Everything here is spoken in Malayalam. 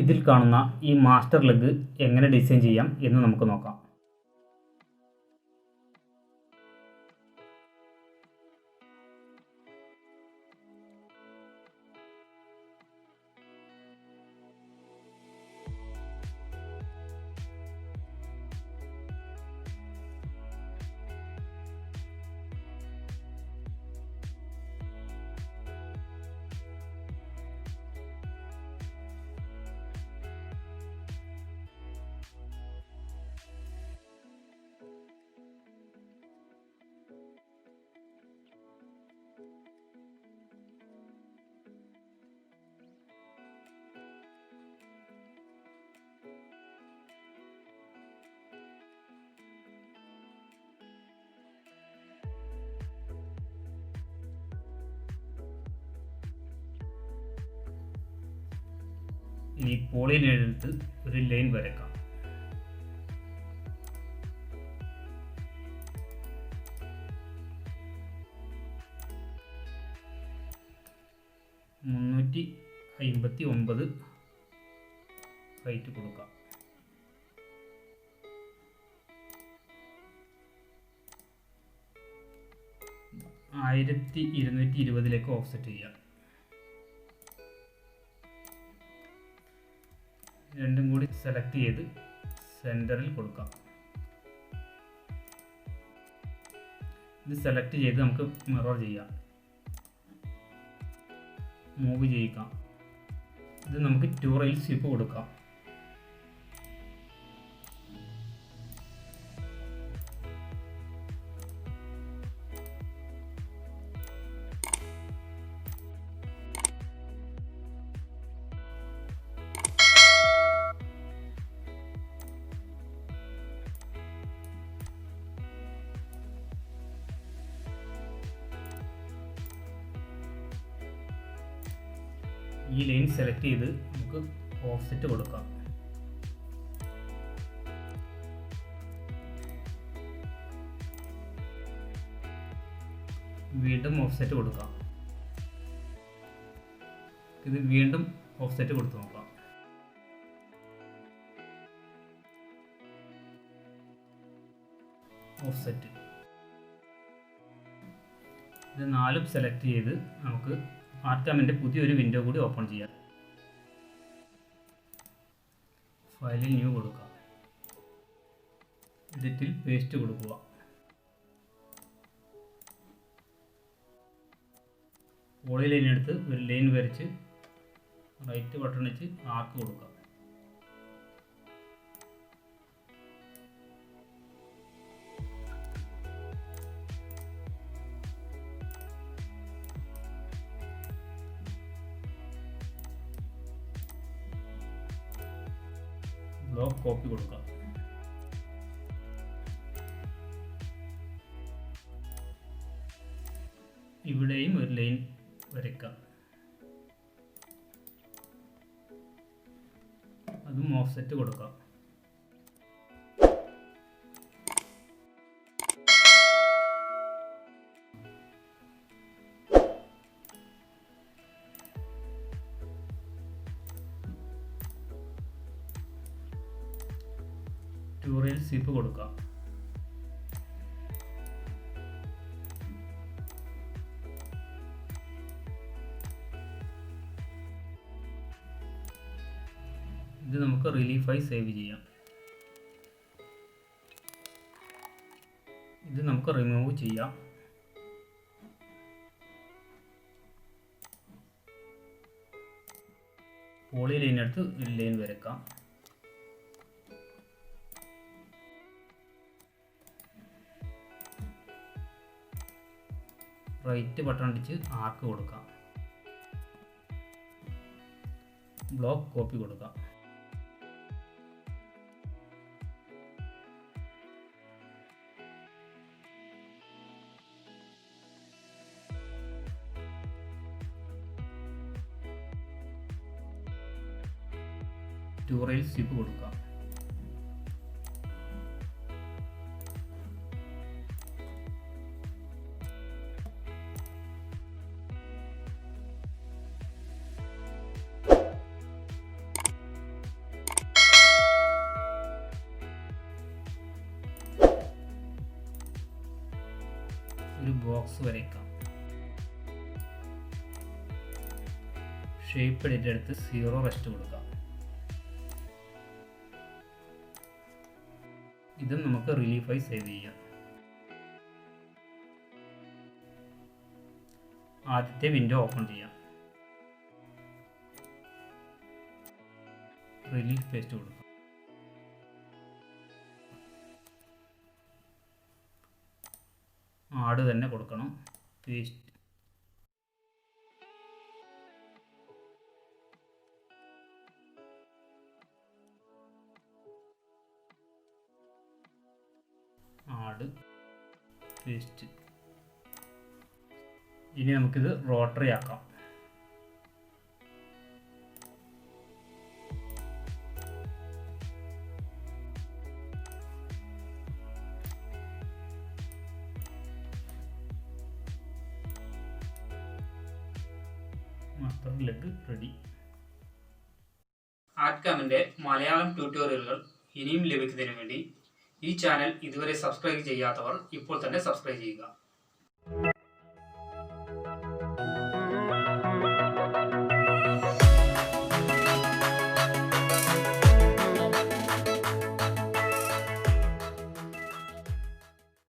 ഇതിൽ കാണുന്ന ഈ മാസ്റ്റർ ലെഗ് എങ്ങനെ ഡിസൈൻ ചെയ്യാം എന്ന് നമുക്ക് നോക്കാം. ഇനി പോളിലൈൻ എടുത്ത് ഒരു ലൈൻ വരയ്ക്കാം. ഹൈറ്റ് കൊടുക്കാം. 1220 ഓഫ്സെറ്റ് ചെയ്യാം. രണ്ടും കൂടി സെലക്ട് ചെയ്ത് സെൻറ്ററിൽ കൊടുക്കാം. ഇത് സെലക്ട് ചെയ്ത് നമുക്ക് മിറർ ചെയ്യാം, മൂവ് ചെയ്യിക്കാം. ഇത് നമുക്ക് 2 റെയിൽ സ്വീപ്പ് കൊടുക്കാം. ഈ ലൈൻ സെലക്ട് ചെയ്ത് നമുക്ക് ഓഫ്സെറ്റ് കൊടുക്കാം. വീണ്ടും ഓഫ്സെറ്റ് കൊടുക്കാം. ഇത് വീണ്ടും ഓഫ്സെറ്റ് കൊടുത്ത് നോക്കാം. ഓഫ്സെറ്റ് ഇത് 4 സെലക്ട് ചെയ്ത് നമുക്ക് ആർക്കാമിൻ്റെ പുതിയൊരു വിൻഡോ കൂടി ഓപ്പൺ ചെയ്യാം. ഫയലിൽ ന്യൂ കൊടുക്കുക. എഡിറ്റിൽ പേസ്റ്റ് കൊടുക്കുക. പോളി ലൈൻ എടുത്ത് ഒരു ലൈൻ വരച്ച് റൈറ്റ് ബട്ടൺ വെച്ച് ആർക്ക് കൊടുക്കുക. ബ്ലോക്ക് കോപ്പി കൊടുക്കാം. ഇവിടെയും ഒരു ലൈൻ വരയ്ക്കാം. അതും ഓഫ്സെറ്റ് കൊടുക്കാം. ട്യൂറയിൽ സിപ്പ് കൊടുക്കാം. ഇത് നമുക്ക് റിലീഫായി സേവ് ചെയ്യാം. ഇത് നമുക്ക് റിമൂവ് ചെയ്യാം. പോളി ലൈൻ എടുത്ത് ഒരു ലൈൻ വരയ്ക്കാം. റൈറ്റ് ബട്ടൺ അടിച്ച് ആർക്ക് കൊടുക്കാം. ബ്ലോക്ക് കോപ്പി കൊടുക്കാം. ട്യൂറയിൽ സ്വിപ്പ് കൊടുക്കാം. ബോക്സ് വരയ്ക്കാം. ഷേപ്പ് എഡിറ്റ് എടുത്ത് 0 റെസ്റ്റ് കൊടുക്കാം. ഇതും നമുക്ക് റിലീഫായി സേവ് ചെയ്യാം. ആദ്യത്തെ വിൻഡോ ഓപ്പൺ ചെയ്യാം. റിലീഫ് പേസ്റ്റ് കൊടുക്കാം. ആഡ് തന്നെ കൊടുക്കണം. പേസ്റ്റ്. Add paste. ഇനി നമുക്കിത് റോട്ടറി ആക്കാം. Master leg ready. ആർട്ട്കാമിൻ്റെ മലയാളം ട്യൂട്ടോറിയലുകൾ ഇനിയും ലഭിക്കുന്നതിന് വേണ്ടി ഈ ചാനൽ ഇതുവരെ സബ്സ്ക്രൈബ് ചെയ്യാത്തവർ ഇപ്പോൾ തന്നെ സബ്സ്ക്രൈബ് ചെയ്യുക.